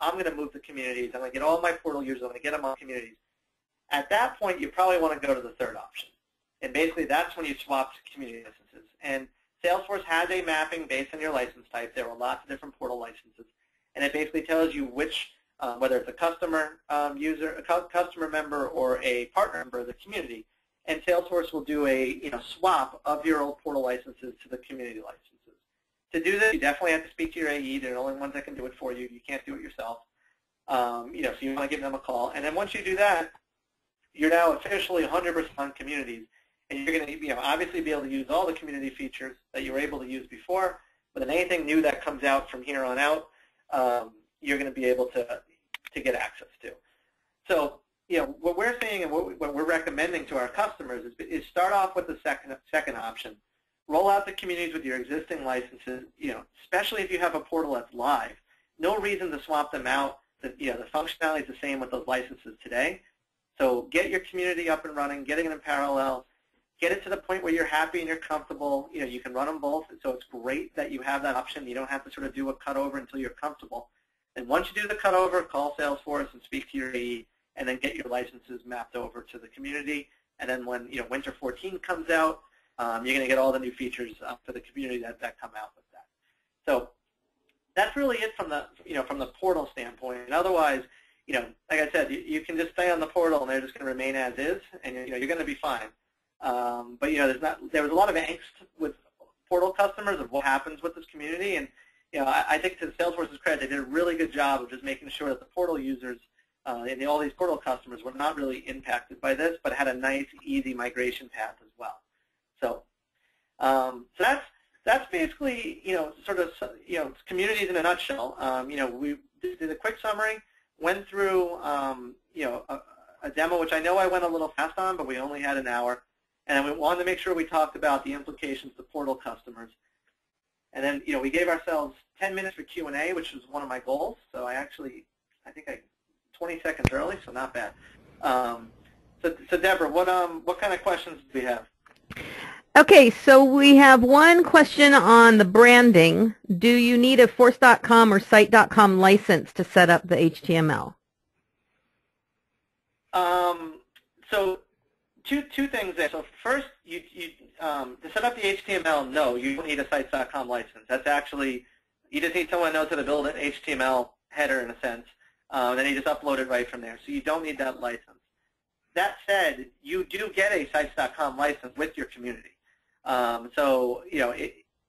I'm going to move to communities. I'm going to get all my portal users. I'm going to get them on communities. At that point, you probably want to go to the third option. And basically, that's when you swap to community licenses. And Salesforce has a mapping based on your license type. There are lots of different portal licenses. And it basically tells you which, whether it's a customer user, a customer member, or a partner member of the community. And Salesforce will do a swap of your old portal licenses to the community licenses. To do this, you definitely have to speak to your AE. They're the only ones that can do it for you. You can't do it yourself. So you want to give them a call. And then once you do that, you're now officially 100% on communities. And you're going to obviously be able to use all the community features that you were able to use before. But then anything new that comes out from here on out, you're going to be able to get access to. So what we're saying and what we're recommending to our customers is start off with the second option. Roll out the communities with your existing licenses, especially if you have a portal that's live. No reason to swap them out. The functionality is the same with those licenses today. So get your community up and running, getting it in parallel. Get it to the point where you're happy and you're comfortable. You can run them both, so it's great that you have that option. You don't have to sort of do a cutover until you're comfortable. And once you do the cutover, call Salesforce and speak to your AE, and then get your licenses mapped over to the community. And then when Winter 14 comes out, you're going to get all the new features for the community that come out with that. So that's really it from the portal standpoint. And otherwise, like I said, you can just stay on the portal and they're just going to remain as is, and you're going to be fine. But there was a lot of angst with portal customers of what happens with this community, and I think to Salesforce's credit, they did a really good job of just making sure that the portal users and all these portal customers were not really impacted by this, but had a nice, easy migration path as well. So, so that's basically sort of communities in a nutshell. We did a quick summary, went through a demo, which I know I went a little fast on, but we only had an hour. And then we wanted to make sure we talked about the implications to portal customers. And then, we gave ourselves 10 minutes for Q&A, which was one of my goals. So I think 20 seconds early, so not bad. So Deborah, what kind of questions do we have? Okay, so we have one question on the branding. Do you need a Force.com or Site.com license to set up the HTML? So two things there. So first, to set up the HTML, no, you don't need a Sites.com license. That's actually, you just need someone who knows how to build an HTML header in a sense. Then you just upload it right from there. So you don't need that license. that said, you do get a sites.com license with your community. So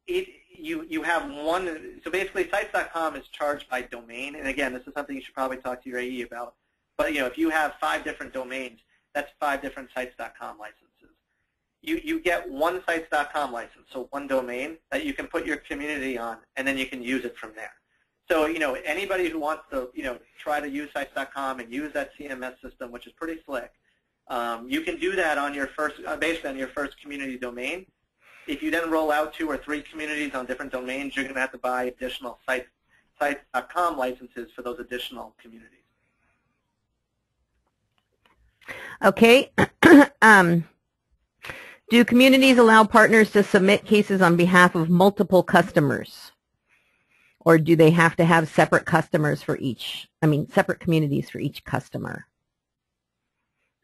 you have one. So basically, sites.com is charged by domain. And again, this is something you should probably talk to your AE about. But if you have 5 different domains, that's 5 different sites.com licenses. You get one sites.com license, so one domain that you can put your community on, and then you can use it from there. So anybody who wants to try to use sites.com and use that CMS system, which is pretty slick, you can do that on your first, basically on your first community domain. If you then roll out 2 or 3 communities on different domains, you're going to have to buy additional sites.com licenses for those additional communities. Okay. Do communities allow partners to submit cases on behalf of multiple customers? Or do they have to have separate customers for each, separate communities for each customer?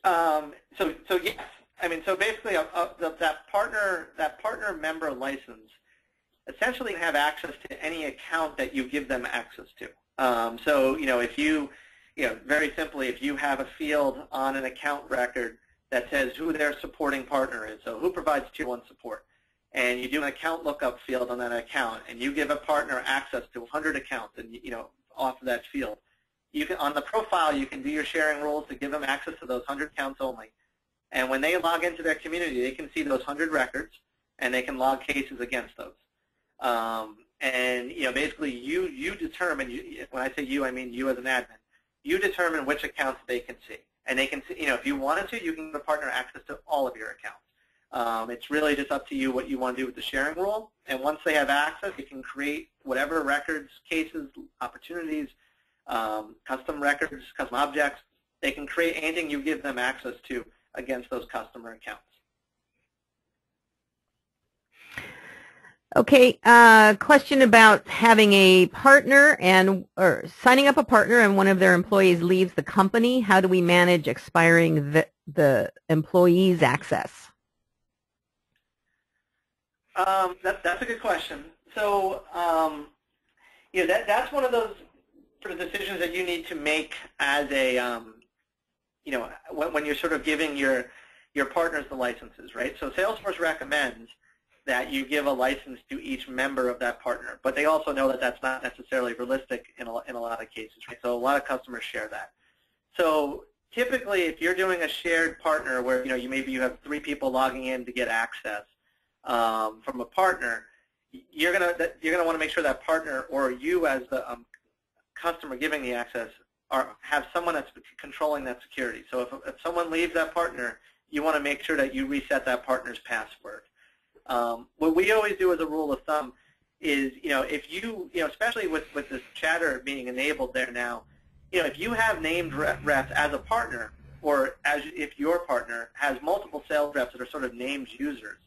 So yes. So basically that partner member license essentially have access to any account that you give them access to. So if you, very simply, if you have a field on an account record that says who their supporting partner is, so who provides Tier 1 support, and you do an account lookup field on that account, and you give a partner access to 100 accounts, and off of that field, you can, on the profile, you can do your sharing rules to give them access to those 100 accounts only. And when they log into their community, they can see those 100 records, and they can log cases against those. And basically, you determine. When I say you, I mean you as an admin. You determine which accounts they can see. And they can see, if you wanted to, you can give the partner access to all of your accounts. It's really just up to you what you want to do with the sharing rule. And once they have access, you can create whatever records, cases, opportunities, custom records, custom objects. They can create anything you give them access to against those customer accounts. Okay, question about having a partner or signing up a partner and one of their employees leaves the company. How do we manage expiring the employee's access? That's a good question. So that's one of those sort of decisions that you need to make as a when you're sort of giving your partners the licenses, right? So Salesforce recommends that you give a license to each member of that partner, but they also know that that's not necessarily realistic in a lot of cases, right? So a lot of customers share that. So typically, if you're doing a shared partner where maybe you have 3 people logging in to get access from a partner, you're gonna want to make sure that partner or you as the customer giving the access have someone that's controlling that security. So if someone leaves that partner, you want to make sure that you reset that partner's password. What we always do as a rule of thumb is, if you, especially with this chatter being enabled there now, if you have named reps as a partner, or if your partner has multiple sales reps that are sort of named users,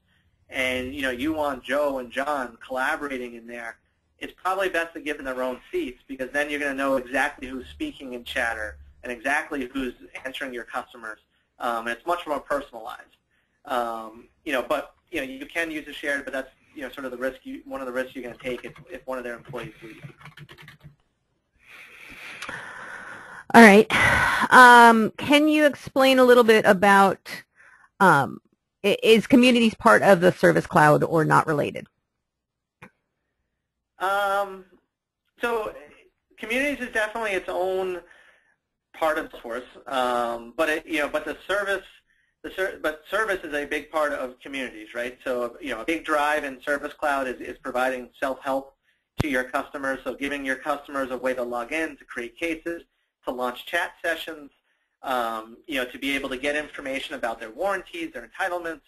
and you want Joe and John collaborating in there, it's probably best to give them their own seats, because then you're going to know exactly who's speaking in chatter and exactly who's answering your customers. And it's much more personalized. But you can use a shared, but that's sort of the risk. One of the risks you're going to take if one of their employees leaves. All right. Can you explain a little bit about is Communities part of the Service Cloud or not related? So Communities is definitely its own part of Salesforce, but service is a big part of Communities, right? So a big drive in Service Cloud is providing self-help to your customers, so giving your customers a way to log in, to create cases, to launch chat sessions, to be able to get information about their warranties, their entitlements,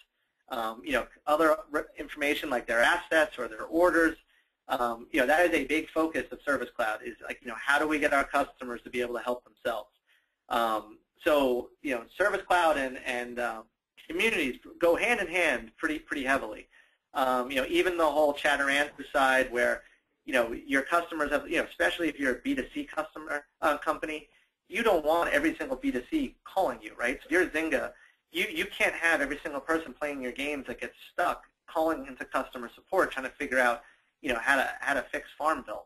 other information like their assets or their orders. That is a big focus of Service Cloud, is like, how do we get our customers to be able to help themselves? So, Service Cloud and Communities go hand in hand pretty heavily. Even the whole chatter answer side where, your customers have, especially if you're a B2C customer company, you don't want every single B2C calling you, right? So if you're Zynga, you can't have every single person playing your games that gets stuck calling into customer support trying to figure out, how to fix Farmville.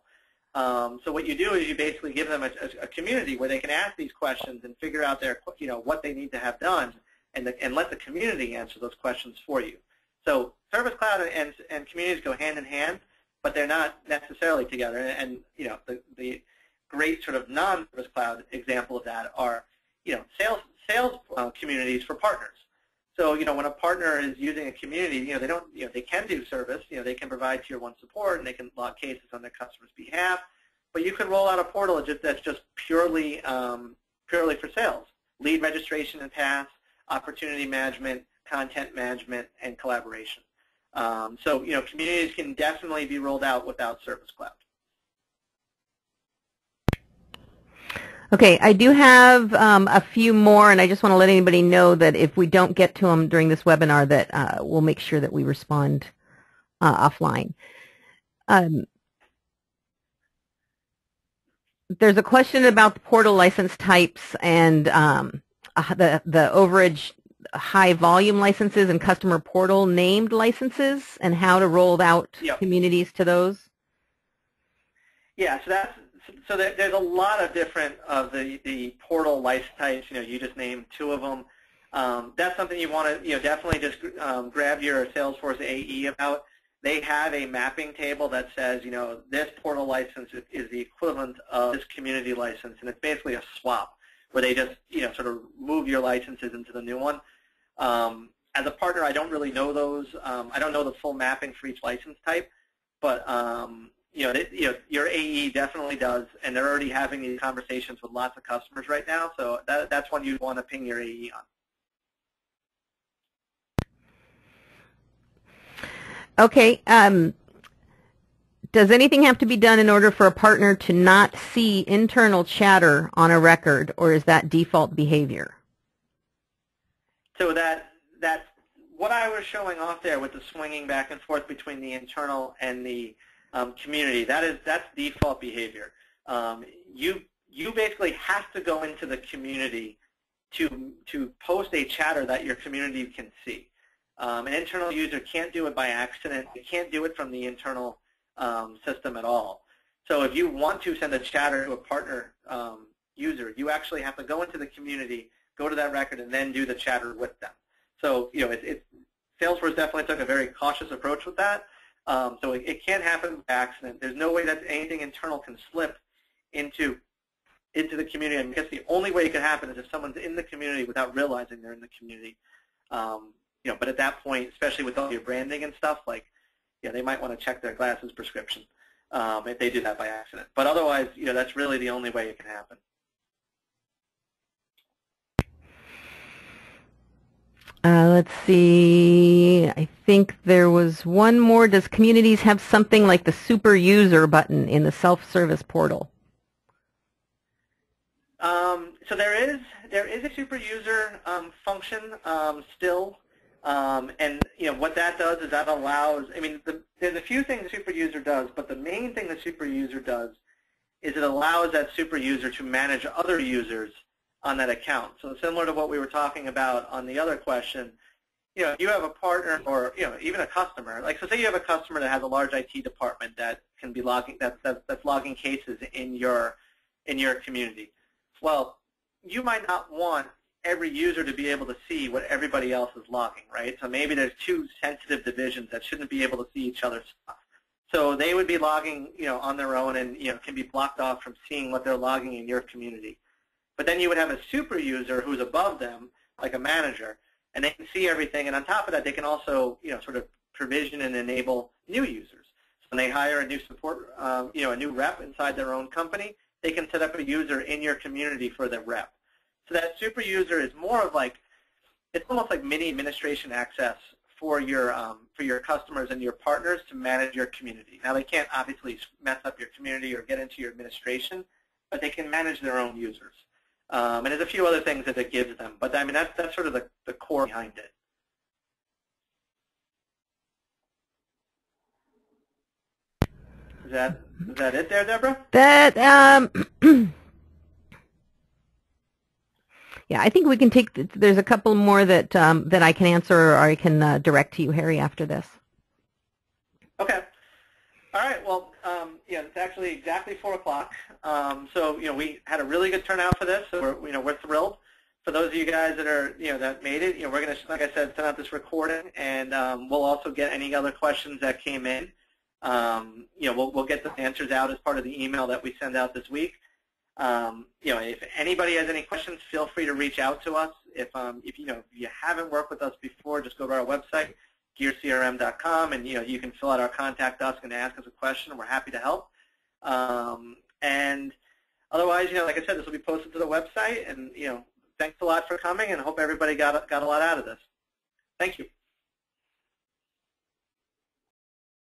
So what you do is you basically give them a community where they can ask these questions and figure out their, what they need to have done, and let the community answer those questions for you. So Service Cloud and communities go hand in hand, but they're not necessarily together. And the great sort of non-Service Cloud example of that are sales communities for partners. So when a partner is using a community, they can do service. They can provide Tier 1 support and they can log cases on their customer's behalf. But you could roll out a portal that's just purely for sales, lead registration and pass, opportunity management, content management, and collaboration. So communities can definitely be rolled out without Service Cloud. Okay, I do have a few more, and I just want to let anybody know that if we don't get to them during this webinar, that we'll make sure that we respond offline. There's a question about the portal license types and the overage high volume licenses and customer portal named licenses and how to roll out communities to those. Yeah, so there's a lot of different of the portal license types. You just named two of them. That's something you want to definitely just grab your Salesforce AE about. They have a mapping table that says this portal license is the equivalent of this community license, and it's basically a swap where they just sort of move your licenses into the new one. As a partner, I don't really know those. I don't know the full mapping for each license type, but your AE definitely does, and they're already having these conversations with lots of customers right now. So that's one you'd want to ping your AE on. Okay. Does anything have to be done in order for a partner to not see internal chatter on a record, or is that default behavior? So that's what I was showing off there with the swinging back and forth between the internal and the community. That's default behavior. You basically have to go into the community to post a chatter that your community can see. An internal user can't do it by accident. They can't do it from the internal system at all. So if you want to send a chatter to a partner user, you actually have to go into the community, go to that record, and then do the chatter with them. So Salesforce definitely took a very cautious approach with that. So it can't happen by accident. There's no way that anything internal can slip into the community. And I guess the only way it could happen is if someone's in the community without realizing they're in the community. But at that point, especially with all your branding and stuff, they might want to check their glasses prescription if they do that by accident. But otherwise, that's really the only way it can happen. Let's see. I think there was one more. Does communities have something like the super user button in the self-service portal? So there is a super user function still. And what that does is that allows, there's a few things the super user does, but the main thing the super user does is it allows that super user to manage other users on that account. So similar to what we were talking about on the other question, if you have a partner or even a customer, so say you have a customer that has a large IT department that can be logging that's logging cases in your community. Well, you might not want every user to be able to see what everybody else is logging, right? So maybe there's two sensitive divisions that shouldn't be able to see each other's stuff. So they would be logging, on their own and, can be blocked off from seeing what they're logging in your community. But then you would have a super user who's above them, like a manager, and they can see everything. And on top of that, they can also, sort of provision and enable new users. So when they hire a new support, a new rep inside their own company, they can set up a user in your community for the rep. So that super user is more of it's almost like mini administration access for your customers and your partners to manage your community. Now they can't obviously mess up your community or get into your administration, but they can manage their own users. And there's a few other things that it gives them, but that's sort of the core behind it. Is that it there, Deborah? Yeah, I think we can take. There's a couple more that that I can answer, or I can direct to you, Harry, after this. Okay. All right. Well, it's actually exactly 4 o'clock. So we had a really good turnout for this. So we're thrilled. For those of you guys that are that made it, we're going to, like I said, send out this recording, and we'll also get any other questions that came in. We'll get the answers out as part of the email that we send out this week. If anybody has any questions, feel free to reach out to us. If you haven't worked with us before, just go to our website, gearcrm.com, and you can fill out our contact us and ask us a question, and we're happy to help. And otherwise, like I said, this will be posted to the website, and thanks a lot for coming, and hope everybody got a lot out of this. Thank you.